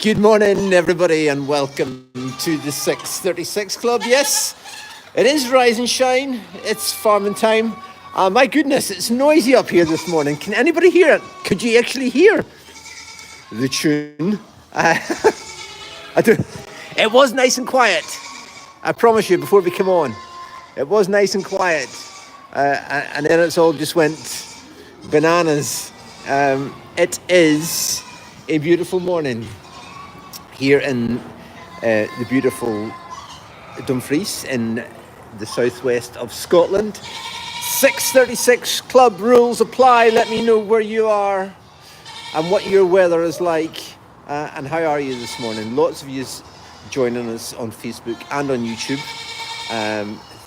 Good morning, everybody, and welcome to the 6:36 Club. Yes, it is Rise and Shine. It's farming time. My goodness, it's noisy up here this morning. Can anybody hear it? Could you actually hear the tune? I do. It was nice and quiet. I promise you, before we come on, it was nice and quiet, and then it's all just went bananas. It is a beautiful morning here in the beautiful Dumfries in the southwest of Scotland. 6:36 Club rules apply. Let me know where you are and what your weather is like, and how are you this morning. Lots of you joining us on Facebook and on YouTube.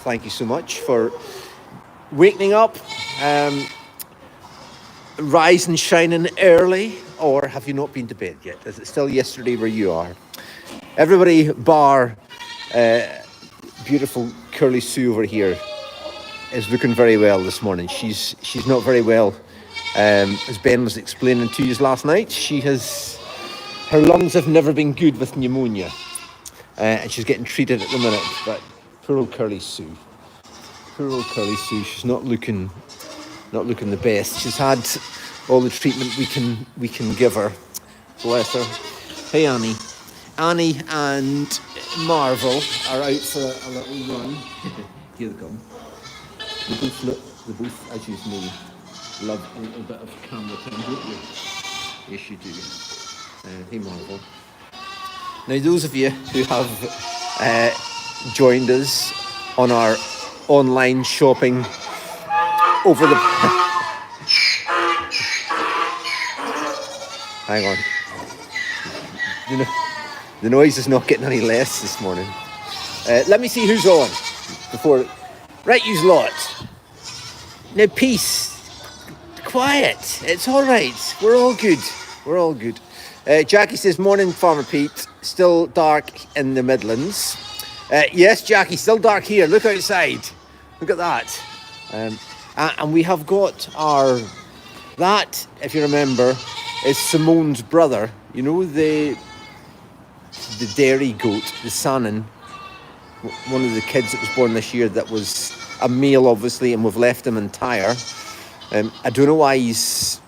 Thank you so much for waking up, rise and shining early, or have you not been to bed yet? Is it still yesterday where you are? Everybody bar beautiful Curly Sue over here is looking very well this morning. She's not very well, as Ben was explaining to you last night. Her lungs have never been good with pneumonia, and she's getting treated at the minute. But poor old Curly Sue, she's not looking the best. She's had all the treatment we can give her. Bless her. Hey, Annie and Marvel are out for a little run. Here they come. They both, as you know, love a little bit of camera time, don't you? Yes, you do. Hey, Marvel. Now, those of you who have joined us on our online shopping over the... Hang on. The noise is not getting any less this morning. Let me see who's on before... Right, yous lot. Now, peace. Quiet. It's all right. We're all good. Jackie says, morning, Farmer Pete. Still dark in the Midlands. Yes, Jackie, still dark here. Look outside. Look at that. And we have got that, if you remember, is Simone's brother. You know, the dairy goat, the Sannon, one of the kids that was born this year that was a male, obviously, and we've left him entire. I don't know why he's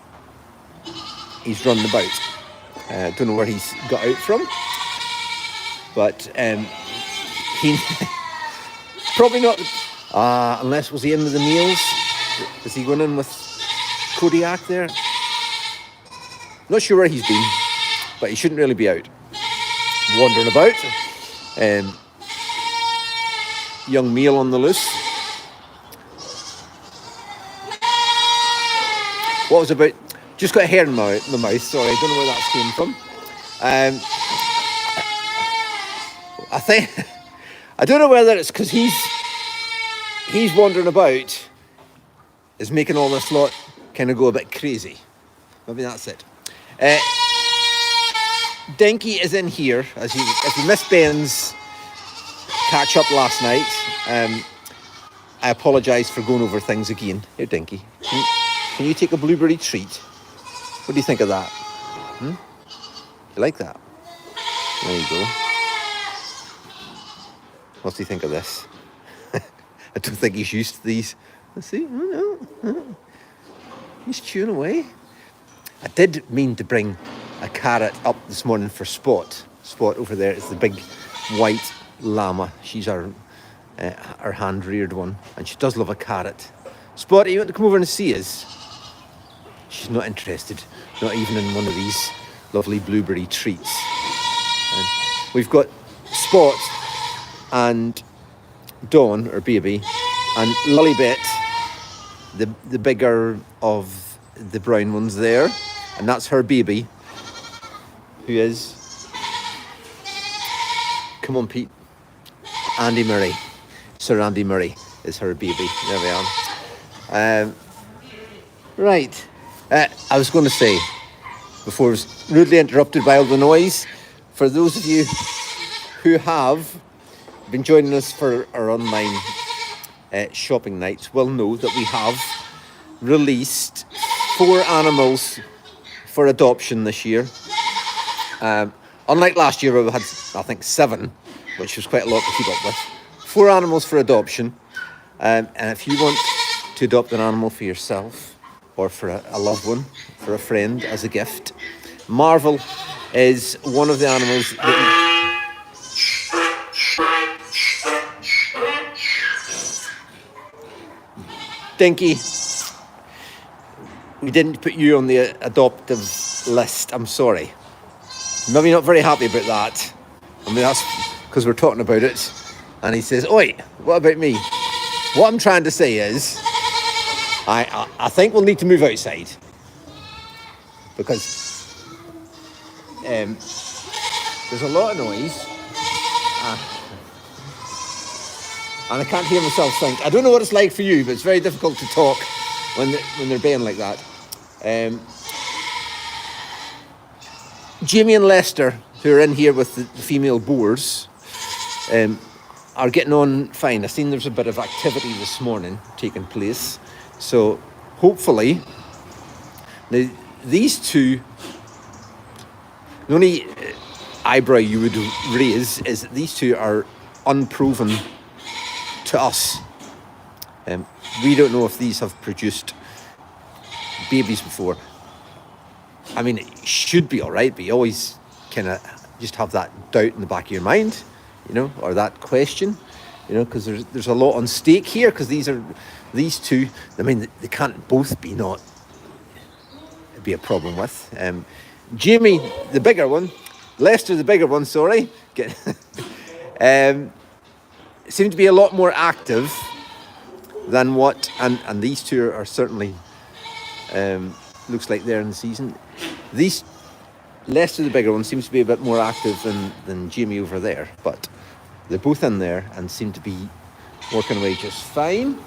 running about. I don't know where he's got out from. But he... probably not... unless, was he in with the males? Is he going in with Kodiak there? Not sure where he's been, but he shouldn't really be out wandering about. Young male on the loose. What was about? Just got a hair in my mouth. Sorry, I don't know where that came from. I think I don't know whether it's because he's wandering about, is making all this lot kind of go a bit crazy. Maybe that's it. Dinky is in here. If you missed Ben's catch up last night, I apologise for going over things again. Here, Dinky, can you take a blueberry treat? What do you think of that? You like that? There you go. What do you think of this? I don't think he's used to these. Let's see. He's chewing away. I did mean to bring a carrot up this morning for Spot. Spot over there is the big white llama. She's our hand-reared one, and she does love a carrot. Spot, you want to come over and see us? She's not interested, not even in one of these lovely blueberry treats. And we've got Spot and Dawn, or baby, and Lullybet, the bigger of the brown ones there, and that's her baby, who is, come on Pete, Andy Murray. Sir Andy Murray is her baby. There we are. Right, I was going to say, before I was rudely interrupted by all the noise, for those of you who have been joining us for our online shopping nights will know that we have released 4 animals for adoption this year. Unlike last year where we had, I think, 7, which was quite a lot to keep up with. 4 animals for adoption. And if you want to adopt an animal for yourself or for a loved one, for a friend as a gift, Marvel is one of the animals that Dinky, we didn't put you on the adoptive list. I'm sorry. Maybe not very happy about that. I mean, that's because we're talking about it. And he says, oi, what about me? What I'm trying to say is, I think we'll need to move outside. Because there's a lot of noise. And I can't hear myself think. I don't know what it's like for you, but it's very difficult to talk when they're baying like that. Jamie and Lester, who are in here with the female boars, are getting on fine. I've seen there's a bit of activity this morning taking place. So hopefully, now these two, the only eyebrow you would raise is that these two are unproven to us. We don't know if these have produced babies before. I mean, it should be all right, but you always kind of just have that doubt in the back of your mind, or that question, because there's a lot on stake here, because these two, I mean, they can't both be a problem with. Jamie, the bigger one, Lester, the bigger one, sorry, seem to be a lot more active than what, and these two are certainly, looks like they're in the season. Lester, the bigger one, seems to be a bit more active than Jamie over there, but they're both in there and seem to be working away just fine.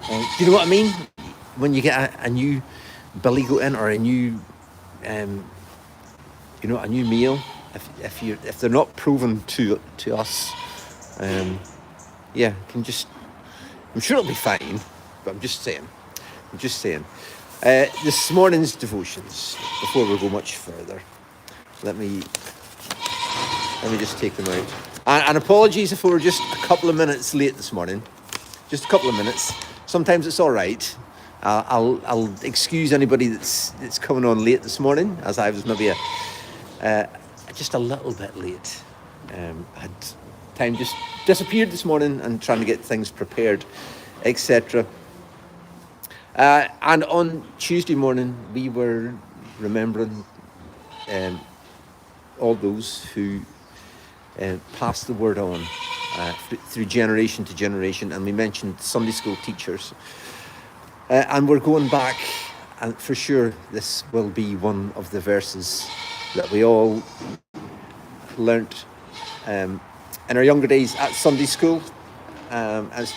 Do you know what I mean? When you get a new billy goat in, or a new, a new male, if they're not proven to us, I'm sure it'll be fine, but I'm just saying. This morning's devotions, before we go much further, let me just take them out. And apologies if we were just a couple of minutes late this morning. Just a couple of minutes. Sometimes it's all right. I'll excuse anybody that's coming on late this morning, as I was maybe just a little bit late. I had time just disappeared this morning and trying to get things prepared, etc. And on Tuesday morning, we were remembering all those who passed the word on through generation to generation, and we mentioned Sunday school teachers. And we're going back, and for sure this will be one of the verses that we all learnt in our younger days at Sunday school, as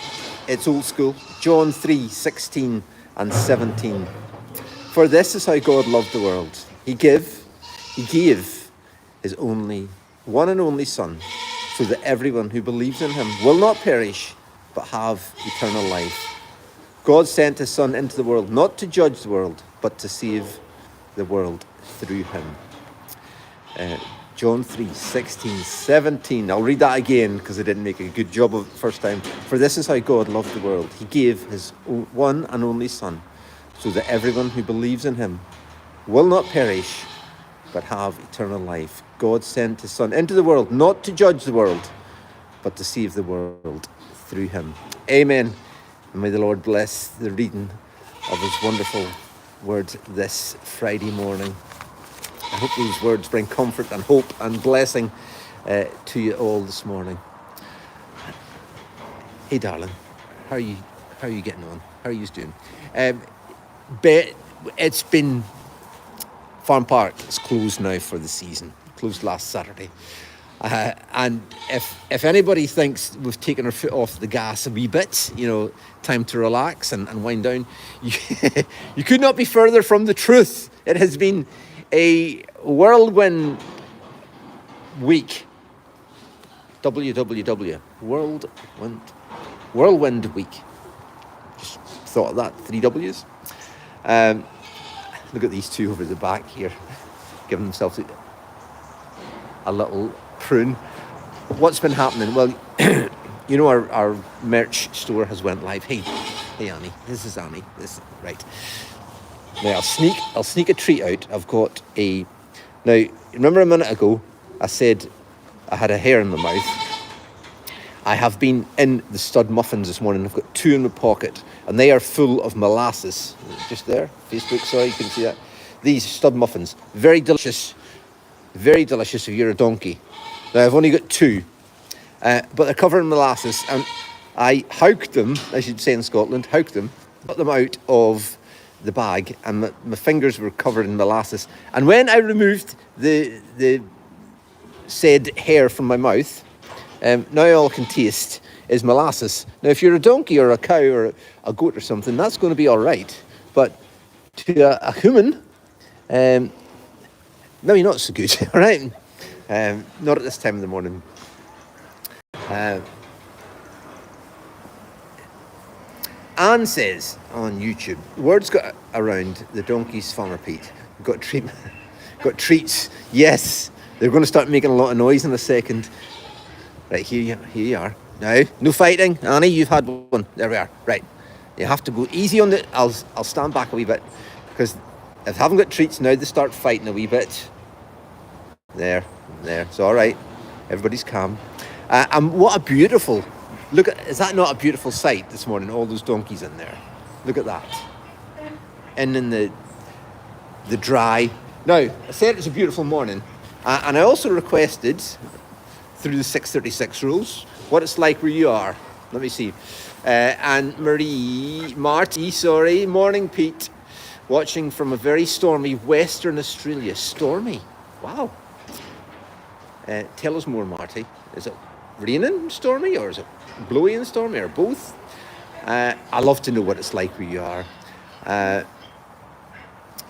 it's old school. John 3:16 and 17. For this is how God loved the world. He gave his one and only Son, so that everyone who believes in him will not perish, but have eternal life. God sent his Son into the world, not to judge the world, but to save the world through him. John 3:16, 17. I'll read that again because I didn't make a good job of it the first time. For this is how God loved the world. He gave his one and only Son, so that everyone who believes in him will not perish, but have eternal life. God sent his Son into the world, not to judge the world, but to save the world through him. Amen. And may the Lord bless the reading of his wonderful word this Friday morning. I hope these words bring comfort and hope and blessing to you all this morning. Hey, darling, how are you getting on? How are you doing? It's been Farm Park is closed now for the season. Closed last Saturday. And if anybody thinks we've taken our foot off the gas a wee bit, time to relax and wind down, you could not be further from the truth. It has been a whirlwind week. Whirlwind week. Just thought of that. 3 W's. Look at these two over the back here, giving themselves a little prune. What's been happening? Well, you know, our merch store has went live. Hey Annie, this is Annie. This right. Now I'll sneak a treat out. I've got a. Now remember a minute ago, I said I had a hair in my mouth. I have been in the stud muffins this morning. I've got 2 in my pocket, and they are full of molasses. Just there, Facebook, sorry, you can see that. These stud muffins, very delicious if you're a donkey. Now I've only got 2, but they're covered in molasses, and I howked them, as you'd say in Scotland, got them out of the bag, and my fingers were covered in molasses. And when I removed the said hair from my mouth, now all I can taste is molasses. Now, if you're a donkey or a cow or a goat or something, that's going to be all right. But to a human, maybe not so good, all right? Not at this time of the morning. Anne says on YouTube, word's got around the donkeys, Farmer Pete. Got treats. Yes, they're going to start making a lot of noise in a second. Right, here you are. Now, no fighting. Annie, you've had one. There we are. Right. You have to go easy on the... I'll stand back a wee bit, because if I haven't got treats now, they start fighting a wee bit. There. It's all right. Everybody's calm. And what a beautiful... Look at... Is that not a beautiful sight this morning? All those donkeys in there. Look at that. And in the dry... Now, I said it's a beautiful morning. And I also requested... through the 636 rules, what it's like where you are. Let me see. And Marty, morning Pete, watching from a very stormy Western Australia. Stormy? Wow. Tell us more, Marty. Is it raining stormy, or is it blowy and stormy, or both? I love to know what it's like where you are.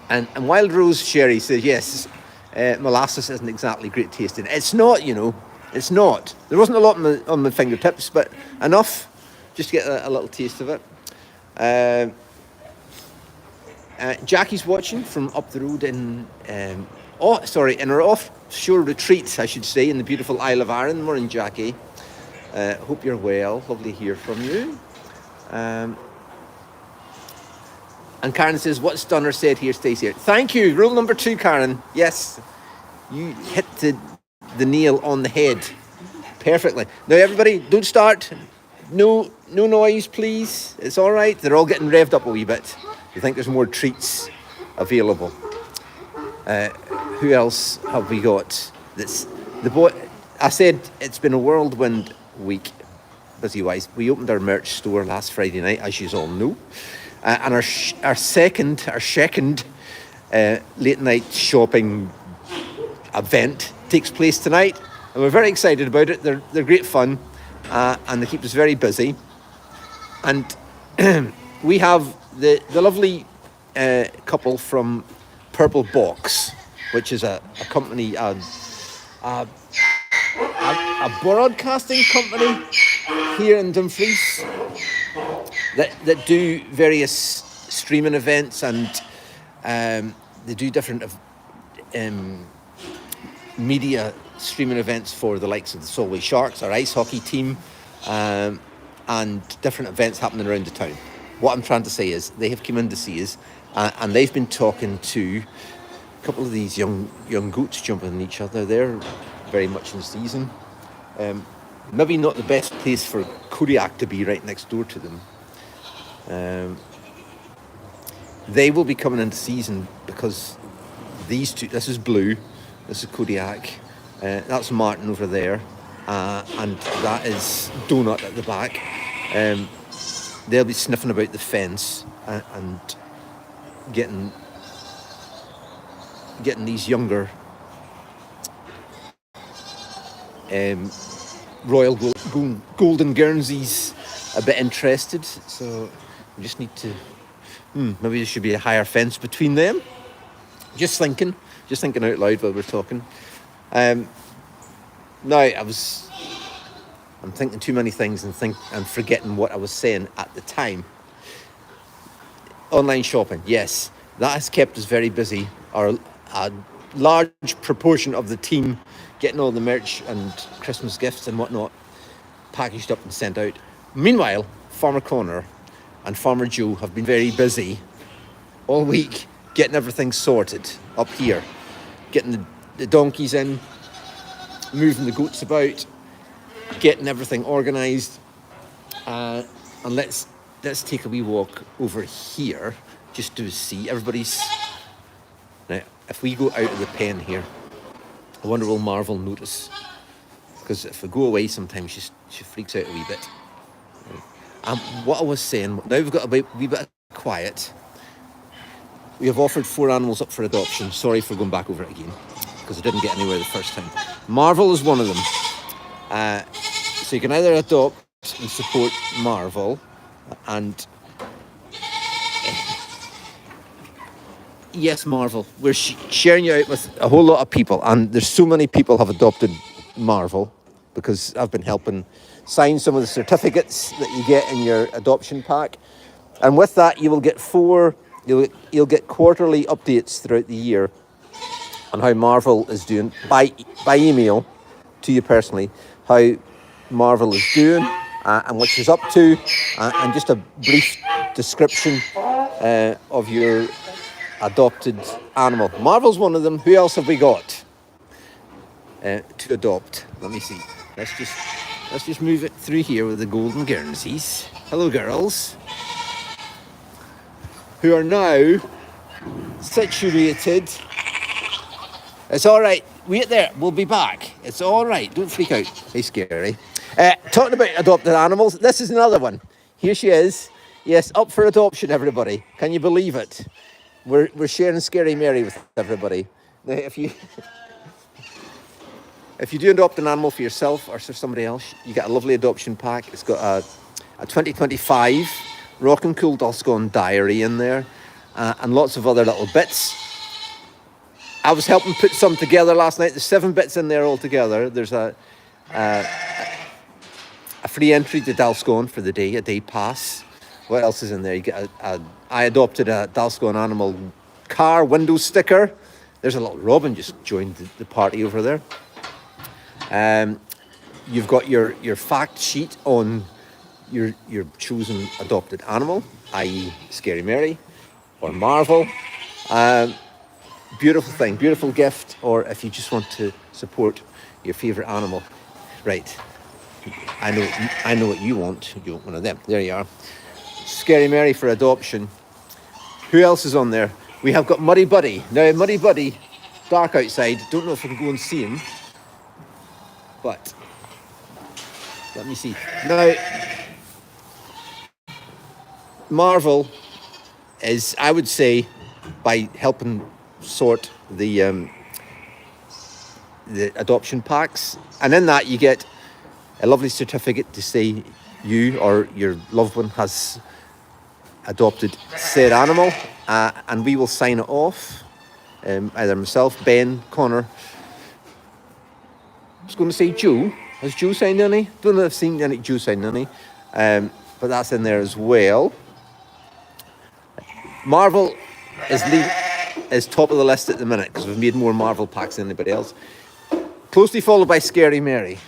And Wild Rose Sherry says, yes, molasses isn't exactly great tasting. It's not, you know. It's not. There wasn't a lot on my fingertips, but enough just to get a little taste of it. Jackie's watching from up the road in our offshore retreat, I should say, in the beautiful Isle of Arran. Morning, Jackie. Hope you're well. Lovely to hear from you. And Karen says, what Stunner said here stays here. Thank you. Rule number 2, Karen. Yes, you hit the nail on the head perfectly. Now everybody, don't start. No noise, please. It's all right. They're all getting revved up a wee bit. I think there's more treats available. Who else have we got? That's the boy. I said it's been a whirlwind week, busy-wise. We opened our merch store last Friday night, as you all know, and our second late night shopping event takes place tonight, and we're very excited about it. They're great fun, and they keep us very busy. And we have the lovely couple from Purple Box, which is a company, a broadcasting company here in Dumfries that do various streaming events, and they do different media streaming events for the likes of the Solway Sharks, our ice hockey team, and different events happening around the town. What I'm trying to say is they have come in to see us, and they've been talking to a couple of these young goats jumping on each other. They're very much in season. Maybe not the best place for Kodiak to be right next door to them. They will be coming into season because these two, this is Blue, this is Kodiak, that's Martin over there, and that is Donut at the back. They'll be sniffing about the fence and getting these younger Royal Golden Guernseys a bit interested. So we just need to, maybe there should be a higher fence between them. Just thinking out loud while we're talking. Now I'm thinking too many things and forgetting what I was saying at the time. Online shopping, yes, that has kept us very busy. large proportion of the team getting all the merch and Christmas gifts and whatnot packaged up and sent out. Meanwhile, Farmer Connor and Farmer Joe have been very busy all week getting everything sorted up here, getting the donkeys in, moving the goats about, getting everything organised. And let's take a wee walk over here just to see everybody's. Now, if we go out of the pen here, I wonder will Marvel notice? Because if I go away, sometimes she freaks out a wee bit. What I was saying, now we've got a wee bit of quiet. We have offered 4 animals up for adoption. Sorry for going back over it again, because I didn't get anywhere the first time. Marvel is one of them. So you can either adopt and support Marvel, and yes, Marvel, we're sharing you out with a whole lot of people, and there's so many people have adopted Marvel because I've been helping sign some of the certificates that you get in your adoption pack, and with that you will get you'll get quarterly updates throughout the year on how Marvel is doing by email to you personally, how Marvel is doing and what she's up to, and just a brief description of your adopted animal. Marvel's one of them. Who else have we got to adopt? Let me see. Let's just move it through here with the golden Guernseys. Hello, girls, who are now situated. It's all right. Wait there. We'll be back. It's all right. Don't freak out. Hey, Scary. Talking about adopted animals, this is another one. Here she is. Yes, up for adoption, everybody. Can you believe it? We're sharing Scary Mary with everybody. Now, if you do adopt an animal for yourself or for somebody else, you get a lovely adoption pack. It's got a 2025 Rock and Cool Dulscone diary in there, and lots of other little bits. I was helping put some together last night. There's 7 bits in there altogether. There's a free entry to Dulscone for the day, a day pass. What else is in there? You get I adopted a Dulscone animal car window sticker. There's a little Robin just joined the party over there. You've got your fact sheet on your chosen adopted animal, i.e. Scary Mary or Marvel. Beautiful thing, beautiful gift, or if you just want to support your favourite animal. Right, I know what you want. You want one of them. There you are. Scary Mary for adoption. Who else is on there? We have got Muddy Buddy. Now, Muddy Buddy, dark outside. Don't know if I can go and see him, but let me see. Now, Marvel is, I would say, by helping sort the adoption packs, and in that you get a lovely certificate to say you or your loved one has adopted said animal, and we will sign it off. Either myself, Ben, Connor. I was going to say Joe. Has Joe signed any? Don't know if I've seen any Joe signed any, but that's in there as well. Marvel is top of the list at the minute because we've made more Marvel packs than anybody else. Closely followed by Scary Mary.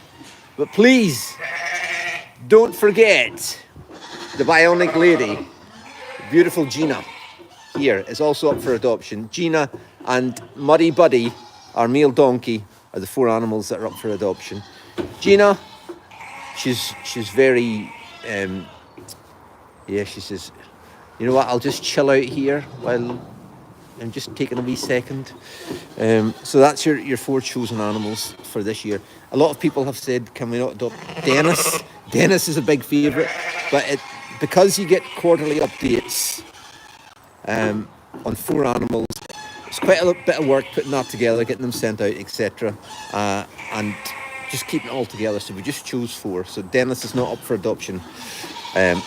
But please, don't forget the Bionic Lady, beautiful Gina, here is also up for adoption. Gina and Muddy Buddy, our male donkey, are the 4 animals that are up for adoption. Gina, she's very, she says, you know what, I'll just chill out here while I'm just taking a wee second. So that's your 4 chosen animals for this year. A lot of people have said, can we not adopt Dennis? Dennis is a big favourite, but because you get quarterly updates on 4 animals, it's quite a bit of work putting that together, getting them sent out, etc. And just keeping it all together. So we just chose 4. So Dennis is not up for adoption,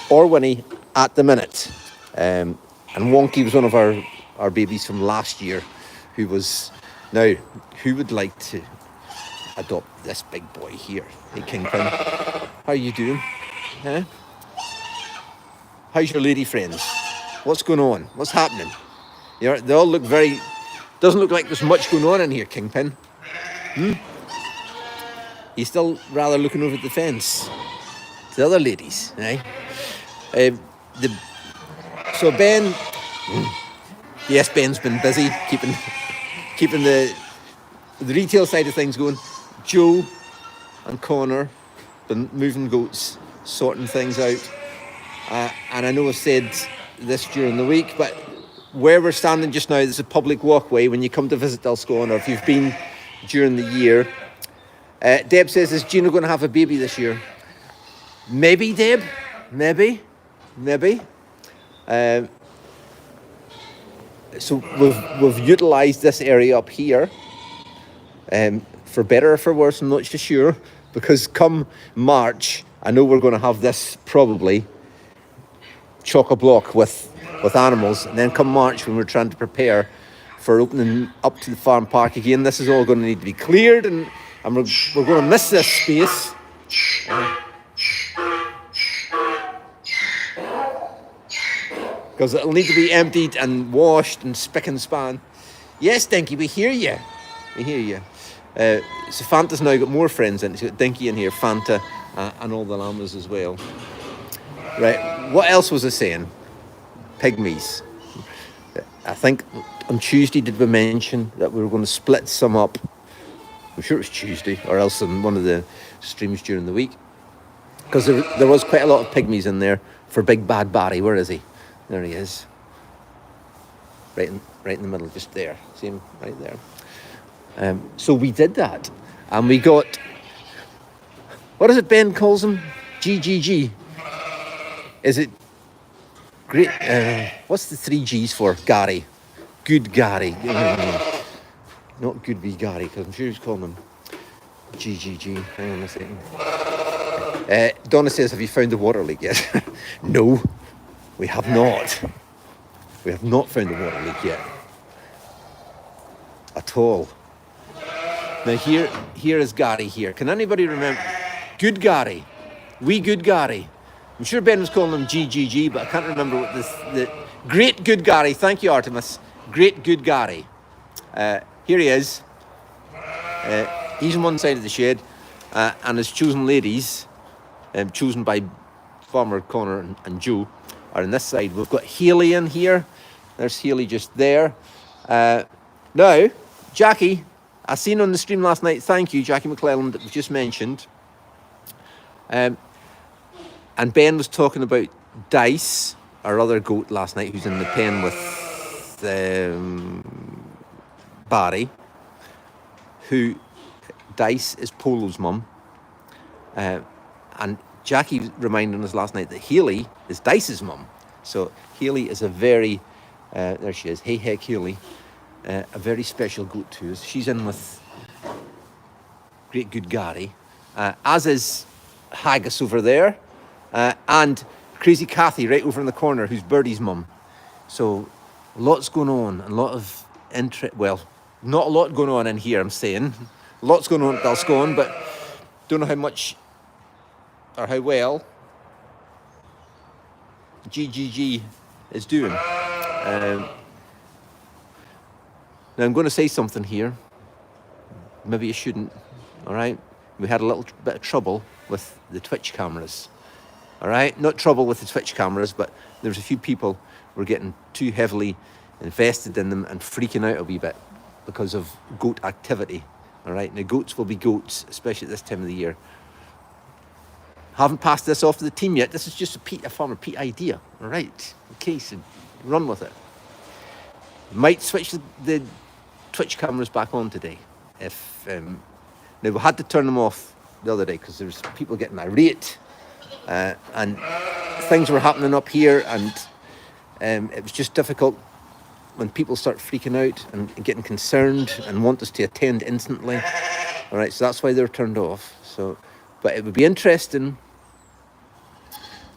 or Winnie at the minute. And Wonky was one of our babies from last year, who would like to adopt this big boy here? Hey, Kingpin, how are you doing? Huh? How's your lady friends? What's going on? What's happening? They all look very Doesn't look like there's much going on in here, Kingpin. He's still rather looking over the fence to the other ladies, eh? So Ben, yes, Ben's been busy keeping the retail side of things going. Joe and Connor been moving goats, sorting things out. And I know I've said this during the week, but where we're standing just now, there's a public walkway when you come to visit Dulscone, or if you've been during the year. Deb says, is Gina going to have a baby this year? Maybe, Deb. Maybe. So we've utilised this area up here, for better or for worse, I'm not so sure, because come March, I know we're going to have this probably chock-a-block with animals, and then come March when we're trying to prepare for opening up to the farm park again, this is all going to need to be cleared, and we're going to miss this space. Because it'll need to be emptied and washed and spick and span. Yes, Dinky, we hear you. So Fanta's now got more friends in. He's got Dinky in here, Fanta, and all the llamas as well. Right, what else was I saying? Pygmies. I think on Tuesday did we mention that we were going to split some up. I'm sure it was Tuesday, or else in one of the streams during the week. Because there was quite a lot of pygmies in there for Big Bad Barry. Where is he? There he is. Right in the middle, just there. See him right there. So we did that. And we got, what is it Ben calls him? GGG. Is it great? What's the 3 G's for? Gary. Good Gary. Not Good Wee Gary, because I'm sure he's calling him GGG. Hang on a second. Donna says, have you found the water leak yet? No, we have not. We have not found the water leak yet. At all. Now here is Gary here. Can anybody remember? Good Gary. Wee Good Gary. I'm sure Ben was calling him GGG, but I can't remember what the Great Good Gary. Thank you, Artemis. Great Good Gary. Here he is. He's on one side of the shed, and his chosen ladies, chosen by Farmer Connor and Joe, are on this side. We've got Haley in here. There's Haley just there. Now, Jackie, I seen on the stream last night. Thank you, Jackie McClellan, that was just mentioned. And Ben was talking about Dice, our other goat last night, who's in the pen with Barry, who Dice is Polo's mum. And Jackie reminded us last night that Haley is Dice's mum. So Haley is a very, there she is, hey heck Haley, a very special goat to us. She's in with Great Good Gary, as is Haggis over there, and Crazy Cathy right over in the corner, who's Birdie's mum. So lots going on, and a lot of interest. Well, not a lot going on in here, I'm saying. Lots going on at Dulscone, but don't know how much or how well GGG is doing. Now I'm going to say something here. Maybe you shouldn't. All right. We had a little bit of trouble with the Twitch cameras. All right. Not trouble with the Twitch cameras, but there's a few people who were getting too heavily invested in them and freaking out a wee bit because of goat activity. All right. Now goats will be goats, especially at this time of the year. Haven't passed this off to the team yet. This is just a Farmer Pete idea. All right. Okay, so run with it. Might switch the Twitch cameras back on today. If now we had to turn them off the other day because there's people getting irate and things were happening up here, and it was just difficult when people start freaking out and getting concerned and want us to attend instantly. All right, so that's why they're turned off. So, but it would be interesting,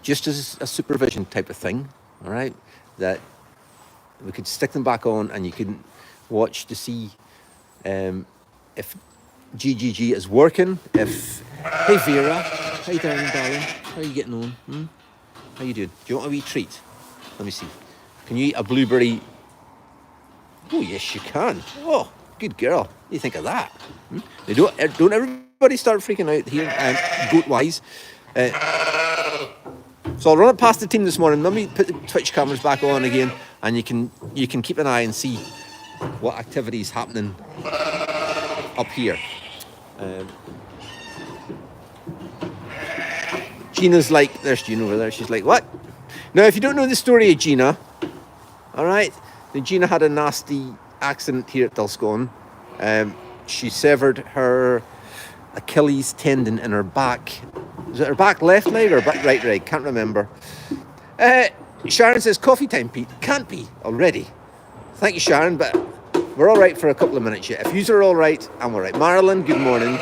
just as a supervision type of thing, all right, that we could stick them back on and you can watch to see if GGG is working. If hey Vera, how you doing, darling? How are you getting on? How you doing? Do you want a wee treat? Let me see. Can you eat a blueberry Oh, yes, you can. Oh, good girl. What do you think of that? They don't everybody start freaking out here, goat-wise. So I'll run it past the team this morning. Let me put the Twitch cameras back on again, and you can keep an eye and see what activity is happening up here. Gina's like, there's Gina over there. She's like, what? Now, if you don't know the story of Gina, all right, then Gina had a nasty accident here at Dulscone. She severed her Achilles tendon in her back. Was it her back left leg or back right leg? Can't remember. Sharon says, coffee time, Pete. Can't be already. Thank you, Sharon, but we're all right for a couple of minutes yet. If you are all right, I'm all right. Marilyn, good morning.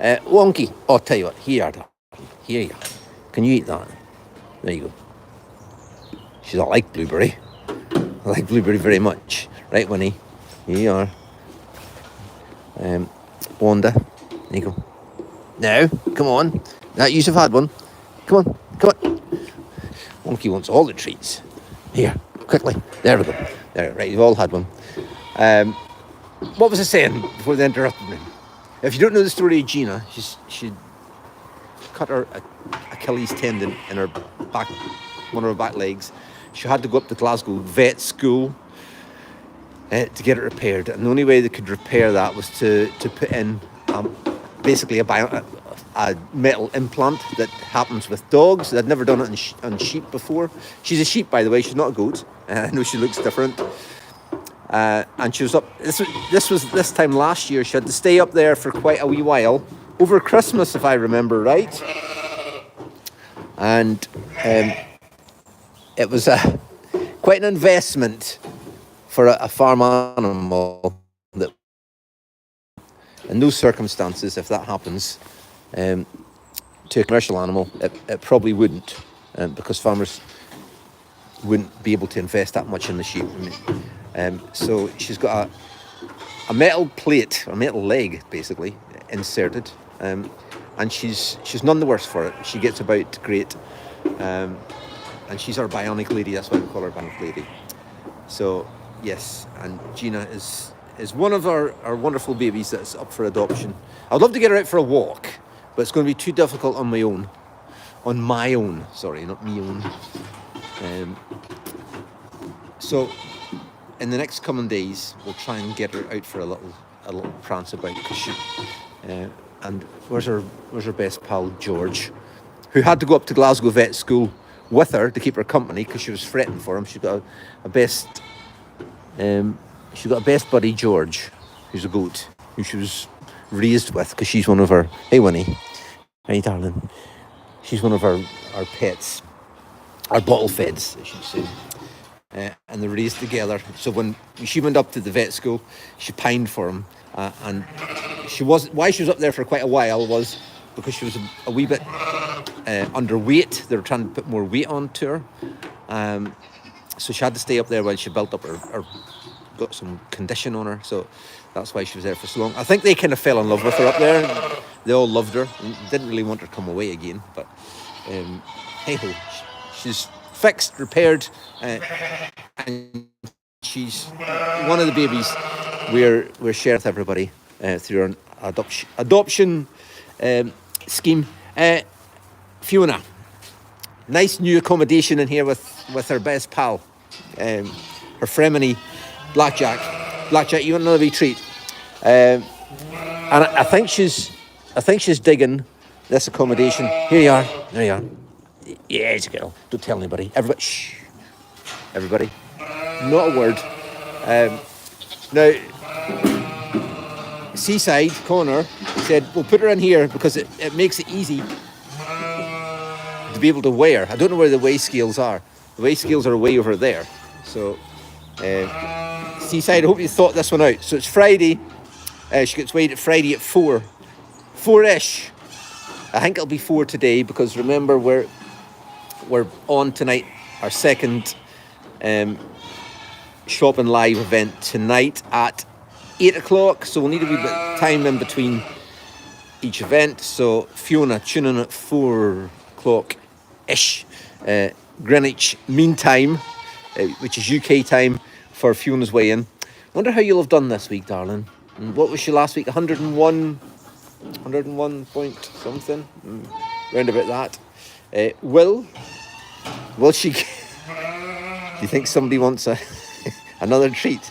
Wonky, I'll tell you what, here you are. Can you eat that? There you go. She's not like blueberry. I like blueberry very much. Right, Winnie? Here you are. Wanda, there you go. Now, come on. Now, you have had one. Come on. Wonky wants all the treats. Here, quickly. There we go. There, right, you've all had one. What was I saying before they interrupted me? If you don't know the story of Gina, she cut her Achilles tendon in her back, one of her back legs. She had to go up to Glasgow vet school to get it repaired. And the only way they could repair that was to put in basically a metal implant that happens with dogs. They'd never done it on sheep before. She's a sheep, by the way. She's not a goat. I know she looks different. And she was up. This was this time last year. She had to stay up there for quite a wee while over Christmas, if I remember right. And it was quite an investment for a farm animal. That in those circumstances, if that happens to a commercial animal, it probably wouldn't, because farmers wouldn't be able to invest that much in the sheep. So she's got a metal plate, or metal leg, basically, inserted, and she's none the worse for it. She gets about great, and she's our bionic lady. That's why we call her bionic lady. So yes, and Gina is one of our wonderful babies that's up for adoption. I'd love to get her out for a walk, but it's going to be too difficult on my own. Sorry, not me own. So in the next coming days, we'll try and get her out for a little prance about. And where's her best pal George, who had to go up to Glasgow vet school with her to keep her company because she was fretting for him. She's got a best buddy George, who's a goat, who she was raised with because she's one of her. Hey Winnie, hey darling, she's one of our pets, our bottle feds, I should say. And they're raised together. So when she went up to the vet school, she pined for him, and why she was up there for quite a while was because she was a wee bit underweight. They were trying to put more weight onto her, so she had to stay up there while she built up her got some condition on her. So that's why she was there for so long. I think they kind of fell in love with her up there. They all loved her and didn't really want her to come away again. But hey ho, she's fixed, repaired, and she's one of the babies we're sharing with everybody through our adoption scheme. Fiona, nice new accommodation in here with her best pal, her fremony Blackjack. Blackjack, you want another wee treat? And I think she's digging this accommodation. Here you are. There you are. Yes, girl. Don't tell anybody. Everybody, shh. Everybody. Not a word. Now, Seaside, Connor, said, we'll put her in here because it makes it easy to be able to weigh her. I don't know where the weigh scales are. The weigh scales are way over there. So, Seaside, I hope you thought this one out. So it's Friday. She gets weighed at Friday at 4. 4-ish. I think it'll be 4 today because remember we're on tonight, our second shopping live event tonight at 8 o'clock. So we'll need a wee bit of time in between each event. So Fiona, tune in at 4 o'clock-ish, Greenwich Mean Time, which is UK time, for Fiona's weigh-in. Wonder how you'll have done this week, darling. And what was she last week? 101 point something, round about that. Will she? Do you think somebody wants another treat?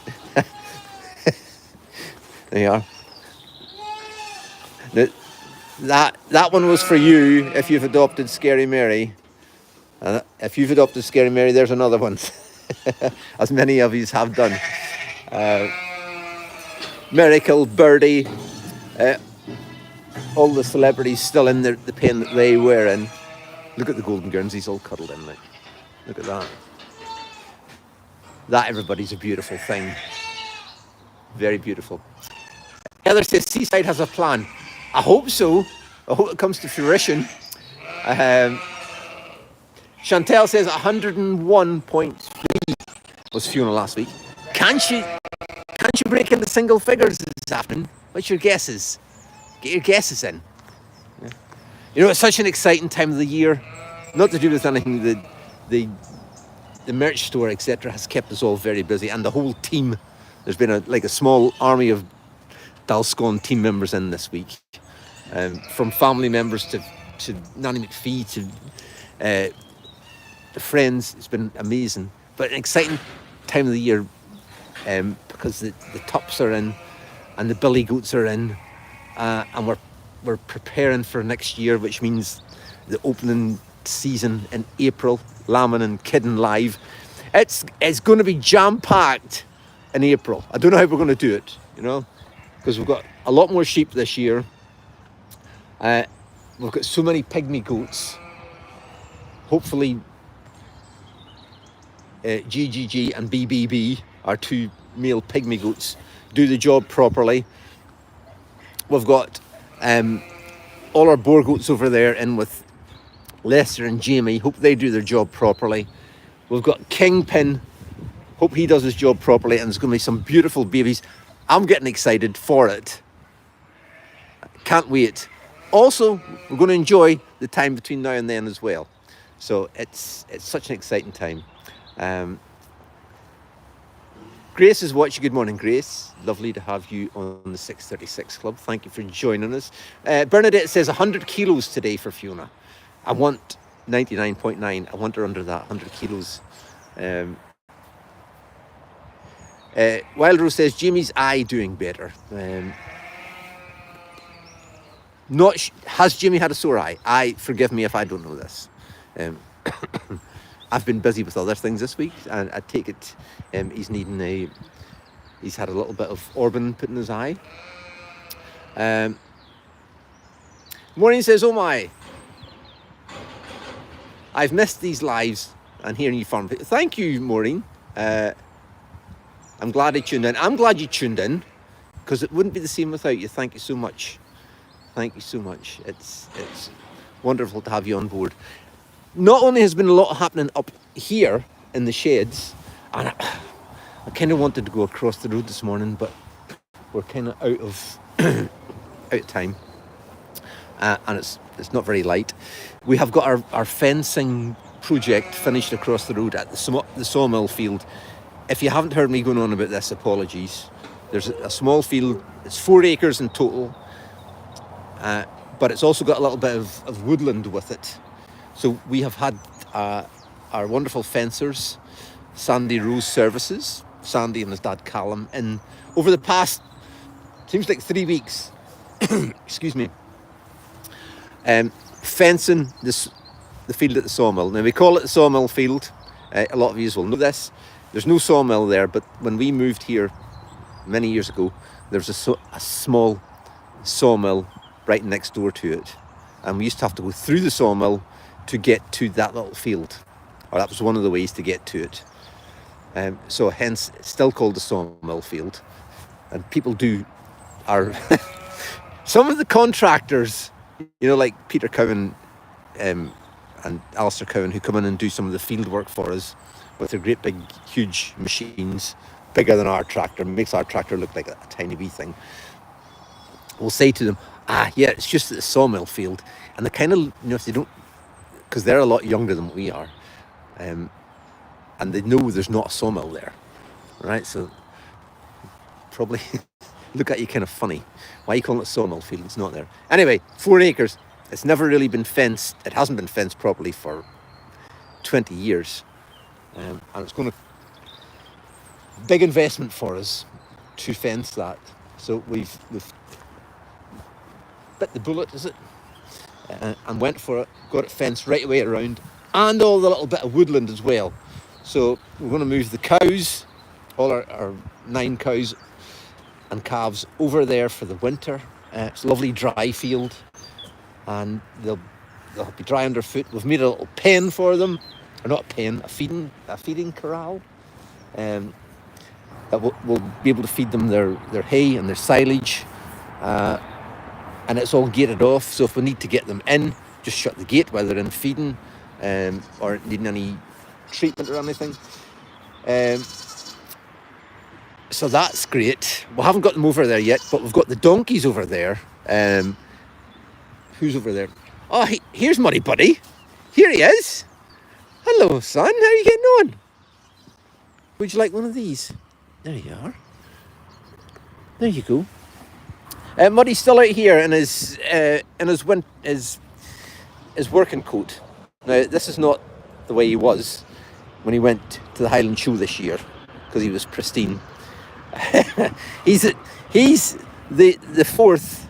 There you are. Now, that one was for you if you've adopted Scary Mary. If you've adopted Scary Mary, there's another one, as many of you have done. Miracle, Birdie, all the celebrities still in the pen that they were in. Look at the golden Guernseys all cuddled in, like. Look at that. That, everybody's a beautiful thing. Very beautiful. Heather says Seaside has a plan. I hope so. I hope it comes to fruition. Chantel says 101.3 was Fiona last week. Can't you break into single figures this afternoon? What's your guesses? Get your guesses in. Yeah. You know, it's such an exciting time of the year. Not to do with anything. The merch store, etc., has kept us all very busy, and the whole team. There's been a small army of Dalscon team members in this week, from family members to Nanny McPhee to the friends. It's been amazing, but an exciting time of the year because the tops are in and the billy goats are in, and we're preparing for next year, which means the opening season in April, lambing and kidding live. It's going to be jam-packed in April. I don't know how we're going to do it, because we've got a lot more sheep this year. We've got so many pygmy goats. Hopefully GGG and BBB, our two male pygmy goats, do the job properly. We've got all our boar goats over there in with Lester and Jamie. Hope they do their job properly. We've got Kingpin. Hope he does his job properly, and there's going to be some beautiful babies. I'm getting excited for it. Can't wait. Also, we're going to enjoy the time between now and then as well. So it's such an exciting time. Grace is watching. Good morning, Grace. Lovely to have you on the 636 Club. Thank you for joining us. Bernadette says 100 kilos today for Fiona. I want 99.9. I want her under that 100 kilos. Wild Rose says Jamie's eye doing better. Has Jimmy had a sore eye? Forgive me if I don't know this. I've been busy with other things this week, and I take it he's had a little bit of Orban put in his eye. Maureen says, oh my, I've missed these lives and hearing you farm. Thank you, Maureen. I'm glad I tuned in. I'm glad you tuned in, because it wouldn't be the same without you. Thank you so much. Thank you so much. It's wonderful to have you on board. Not only has been a lot happening up here in the sheds, and I kind of wanted to go across the road this morning, but we're kind of out of time, and it's not very light. We have got our fencing project finished across the road at the sawmill field. If you haven't heard me going on about this, apologies. There's a small field. It's 4 acres in total, but it's also got a little bit of woodland with it. So we have had our wonderful fencers, Sandy Rose Services, Sandy and his dad Callum, in over the past, seems like 3 weeks, excuse me, fencing the field at the sawmill. Now we call it the sawmill field. A lot of you will know this. There's no sawmill there, but when we moved here many years ago, there was a small sawmill right next door to it, and we used to have to go through the sawmill to get to that little field, or that was one of the ways to get to it. So hence it's still called the sawmill field, and people are some of the contractors, like Peter Cowan and Alistair Cowan, who come in and do some of the field work for us with their great big huge machines, bigger than our tractor, makes our tractor look like a tiny wee thing. We'll say to them, yeah, it's just the sawmill field, and they kind of, if they don't, because they're a lot younger than we are, and they know there's not a sawmill there. right? So probably look at you kind of funny. Why are you calling it a sawmill field? It's not there. Anyway, 4 acres. It's never really been fenced. It hasn't been fenced properly for 20 years. And it's going to big investment for us to fence that. So we've bit the bullet, is it? And went for it, got it fenced right away around, and all the little bit of woodland as well. So we're going to move the cows, all our 9 cows and calves over there for the winter. It's a lovely dry field, and they'll be dry underfoot. We've made a little pen for them, or not a pen, a feeding corral. That we'll be able to feed them their hay and their silage. And it's all gated off, so if we need to get them in, just shut the gate while they're in feeding, or needing any treatment or anything. So that's great. We haven't got them over there yet, but we've got the donkeys over there. Who's over there? Oh, here's Muddy Buddy. Here he is. Hello, son. How are you getting on? Would you like one of these? There you are. There you go. Muddy's still out here in his working coat. Now, this is not the way he was when he went to the Highland Show this year, because he was pristine. He's the 4th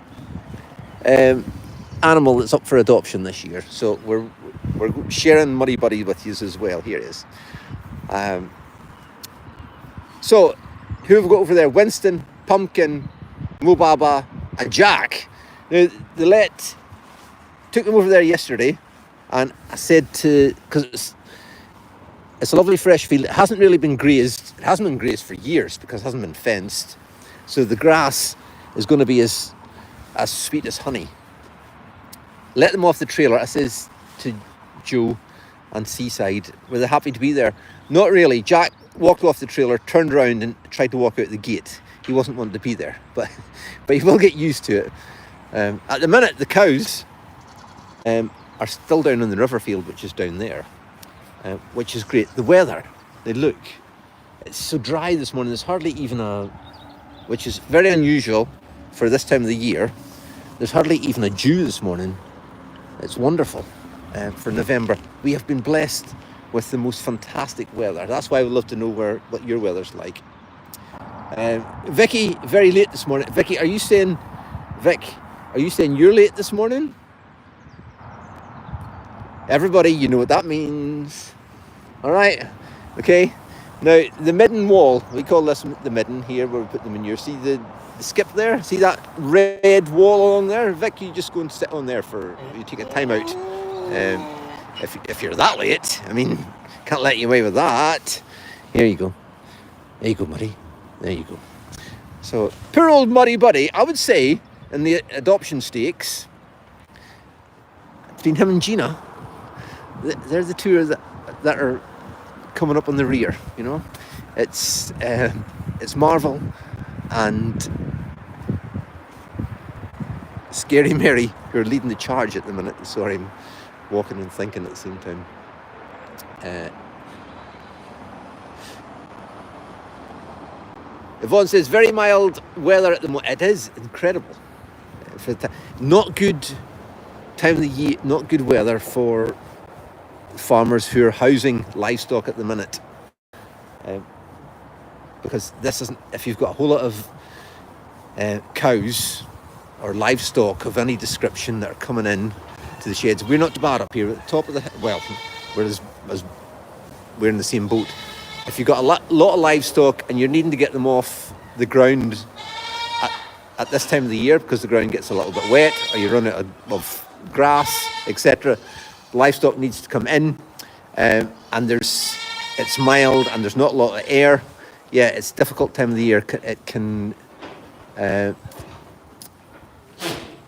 animal that's up for adoption this year. So we're sharing Muddy Buddy with you as well. Here it is. So who have we got over there? Winston, Pumpkin, Mobaba, and Jack. Now, the let took them over there yesterday, and I said because it's a lovely fresh field. It hasn't really been grazed. It hasn't been grazed for years because it hasn't been fenced. So the grass is going to be as sweet as honey. Let them off the trailer. I says to Joe and Seaside, were they happy to be there? Not really. Jack walked off the trailer, turned around and tried to walk out the gate. He wasn't wanting to be there, but he will get used to it. At the minute, the cows are still down in the river field, which is down there, which is great. The weather, it's so dry this morning. There's hardly even which is very unusual for this time of the year. There's hardly even a dew this morning. It's wonderful for November. We have been blessed with the most fantastic weather. That's why I would love to know what your weather's like. Vicky, very late this morning. Vicky, are you saying you're late this morning? Everybody, you know what that means. All right, okay. Now, the midden wall, we call this the midden here, where we put the manure. See the skip there? See that red wall along there? Vic, you just go and sit on there you take a time out. If you're that late, I mean, can't let you away with that. Here you go. There you go, Muddy. There you go. So, poor old Muddy Buddy, I would say, in the adoption stakes, between him and Gina, they're the two that are coming up on the rear, you know. It's Marvel and Scary Mary who are leading the charge at the minute. Sorry, I'm walking and thinking at the same time. Yvonne says, very mild weather at the moment. It is incredible. Not good time of the year, not good weather for farmers who are housing livestock at the minute. Because this isn't, if you've got a whole lot of cows or livestock of any description that are coming in to the sheds, we're not too bad up here at the top of we're in the same boat. If you've got a lot of livestock and you're needing to get them off the ground at this time of the year because the ground gets a little bit wet, or you run out of grass, etc., livestock needs to come in, and it's mild and there's not a lot of air. Yeah, it's a difficult time of the year.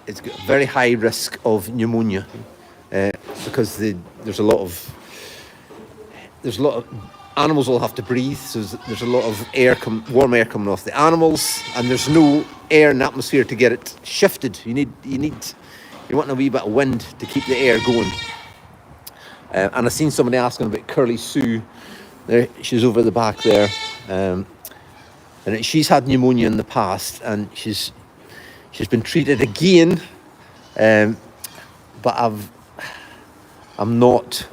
It's got a very high risk of pneumonia because there's a lot of animals will have to breathe, so there's a lot of warm air coming off the animals, and there's no air in the atmosphere to get it shifted. You want a wee bit of wind to keep the air going. And I've seen somebody asking about Curly Sue. There, she's over the back there. and she's had pneumonia in the past, and she's been treated again, but I'm not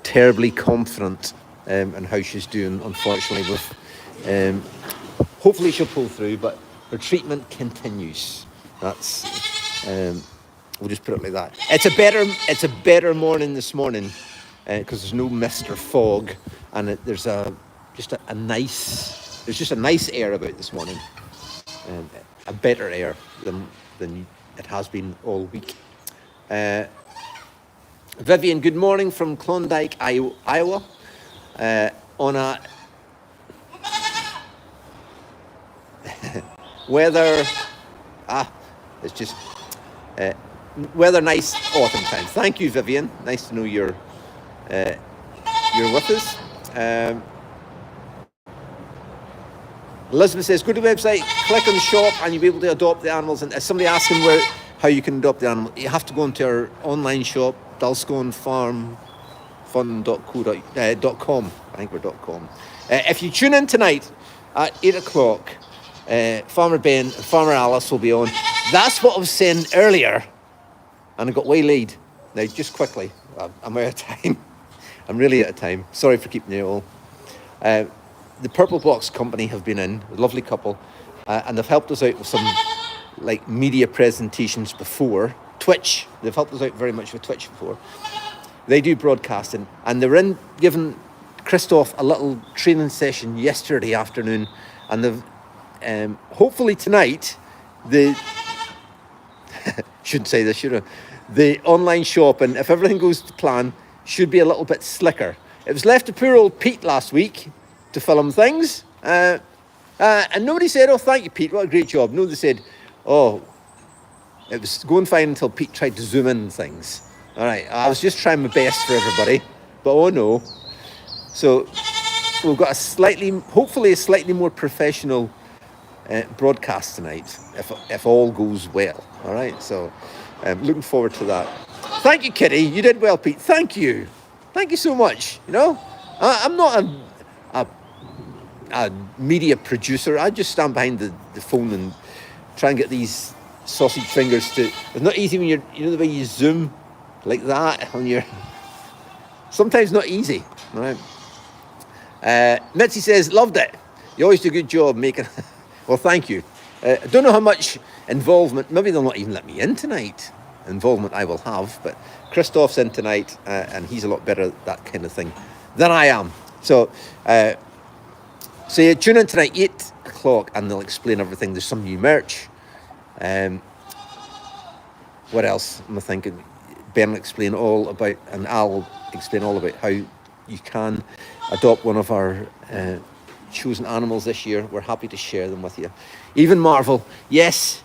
terribly confident in how she's doing, unfortunately. With hopefully she'll pull through, but her treatment continues. That's we'll just put it like that. It's a better morning this morning because there's no mist or fog, and there's just a nice air about this morning, a better air than it has been all week. Vivian, good morning from Klondike, Iowa. On a weather, it's just weather nice autumn time. Thank you, Vivian. Nice to know you're with us. Elizabeth says, go to the website, click on the shop, and you'll be able to adopt the animals. And somebody asked him how you can adopt the animal. You have to go into our online shop, dulsconefarmfund.com. I think we're .com. If you tune in tonight at 8 o'clock, Farmer Ben and Farmer Alice will be on. That's what I was saying earlier, and I got waylaid. Now, just quickly, I'm out of time. I'm really out of time. Sorry for keeping you all. The Purple Box Company have been in, a lovely couple, and they've helped us out with some media presentations before. Twitch, they've helped us out very much with Twitch before. They do broadcasting, and they were in giving Christoph a little training session yesterday afternoon, and they've hopefully tonight shouldn't say this, should I? The online shop, and if everything goes to plan, should be a little bit slicker. It was left to poor old Pete last week to film things, and nobody said, oh, thank you, Pete, what a great job. No, they said, oh, it was going fine until Pete tried to zoom in things. All right, I was just trying my best for everybody, but oh no. So we've got hopefully a slightly more professional broadcast tonight, if all goes well. All right, so looking forward to that. Thank you, Kitty. You did well, Pete. Thank you so much. You know, I'm not a media producer. I just stand behind the phone and try and get these sausage fingers to. It's not easy when the way you zoom like that on your. Sometimes not easy. All right. Mitzi says, loved it. You always do a good job making. Well, thank you. I don't know how much involvement. Maybe they'll not even let me in tonight. Involvement I will have, but Christoph's in tonight, and he's a lot better at that kind of thing than I am. So you tune in tonight, 8 o'clock, and they'll explain everything. There's some new merch. What else am I thinking? Ben will explain all about, and I'll explain all about how you can adopt one of our chosen animals this year. We're happy to share them with you. Even Marvel, yes,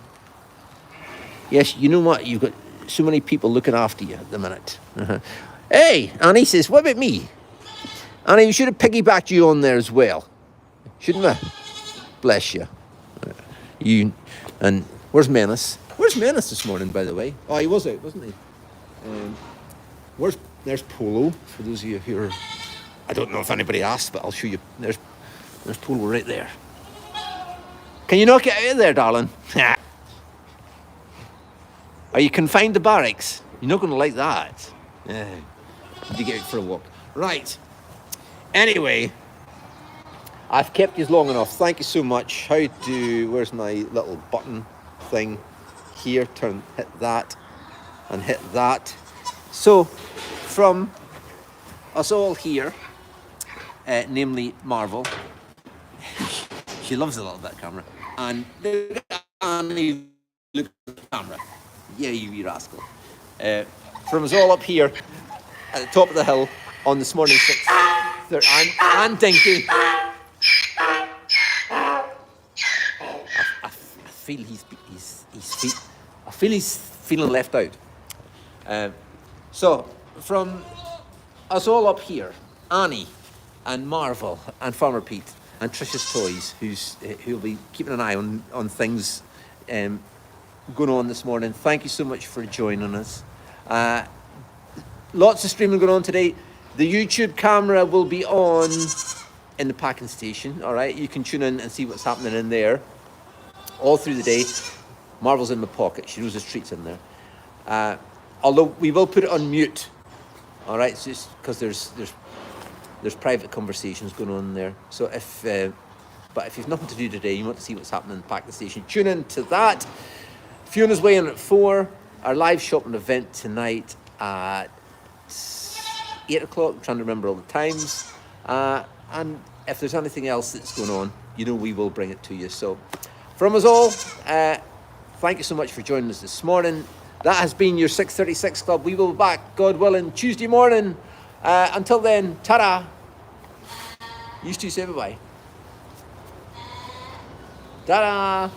you know what? You've got so many people looking after you at the minute. Hey, Annie says, what about me? Annie, we should have piggybacked you on there as well. Shouldn't we? Bless you. You, and where's Menace? Where's Menace this morning, by the way? Oh, he was out, wasn't he? There's Polo, for those of you who are, I don't know if anybody asked, but I'll show you. There's Polo right there. Can you not get out of there, darling? Are you confined to barracks? You're not going to like that. Yeah. You get out for a walk. Right. Anyway, I've kept you long enough. Thank you so much. Where's my little button thing? Here, hit that, and hit that. So, from us all here, namely Marvel, she loves a little bit of camera, and Annie, look at the camera. Yeah, you wee rascal. From us all up here, at the top of the hill, on this morning 6:30, and Dinky. I feel he's feeling left out. So from us all up here, Annie and Marvel and Farmer Pete and Trish's Toys, who'll be keeping an eye on things going on this morning. Thank you so much for joining us. Lots of streaming going on today. The YouTube camera will be on in the packing station. All right, you can tune in and see what's happening in there all through the day. Marvel's in my pocket. She knows there's treats in there. Although we will put it on mute. All right, it's just because there's private conversations going on there. So but if you've nothing to do today, you want to see what's happening in the packing station, tune in to that. Fiona's weighing at 4. Our live shopping event tonight at 8 o'clock. I'm trying to remember all the times. And if there's anything else that's going on, you know we will bring it to you. So from us all, thank you so much for joining us this morning. That has been your 636 Club. We will be back, God willing, Tuesday morning. Until then, ta-da. You two say bye-bye. Ta-da.